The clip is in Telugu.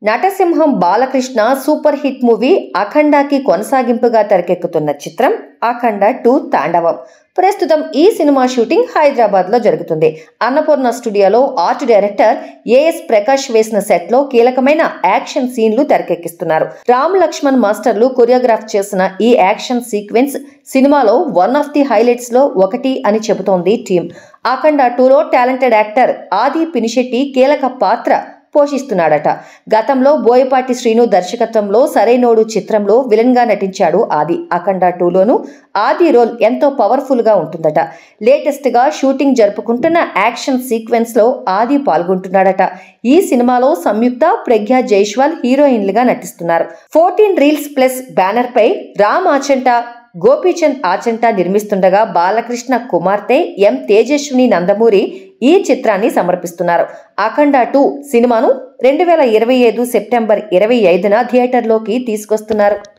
నటసింహం బాలకృష్ణ సూపర్ హిట్ మూవీ అఖండాకి కొనసాగింపుగా తెరకెక్కుతున్న చిత్రం అఖండ 2 తాండవం. ప్రస్తుతం ఈ సినిమా షూటింగ్ హైదరాబాద్ లో జరుగుతుంది. అన్నపూర్ణ స్టూడియోలో ఆర్ట్ డైరెక్టర్ ఏఎస్ ప్రకాష్ వేసిన సెట్ లో కీలకమైన యాక్షన్ సీన్లు తెరకెక్కిస్తున్నారు. రామ్ లక్ష్మణ్ మాస్టర్లు కొరియోగ్రాఫ్ చేసిన ఈ యాక్షన్ సీక్వెన్స్ సినిమాలో వన్ ఆఫ్ ది హైలైట్స్ లో ఒకటి అని చెబుతోంది టీం. అఖండ 2లో టాలెంటెడ్ యాక్టర్ ఆది పినిశెట్టి కీలక పాత్ర పోషిస్తున్నాడట. గతంలో బోయపాటి శ్రీను దర్శకత్వంలో సరైనోడు చిత్రంలో విలన్ గా నటించాడు ఆది. అఖండ 2లోనూ ఆది రోల్ ఎంతో పవర్ఫుల్ గా ఉంటుందట. లేటెస్ట్ గా షూటింగ్ జరుపుకుంటున్న యాక్షన్ సీక్వెన్స్ లో ఆది పాల్గొంటున్నాడట. ఈ సినిమాలో సంయుక్త, ప్రజ్ఞ జైస్వాల్ హీరోయిన్లుగా నటిస్తున్నారు. 14 రీల్స్ ప్లస్ బ్యానర్ పై రామ్ ఆచంట, గోపీచంద్ ఆచంట నిర్మిస్తుండగా బాలకృష్ణ కుమార్తె ఎం తేజస్విని నందమూరి ఈ చిత్రాన్ని సమర్పిస్తున్నారు. అఖండ 2 సినిమాను 2025 సెప్టెంబర్ 25న థియేటర్లోకి తీసుకొస్తున్నారు.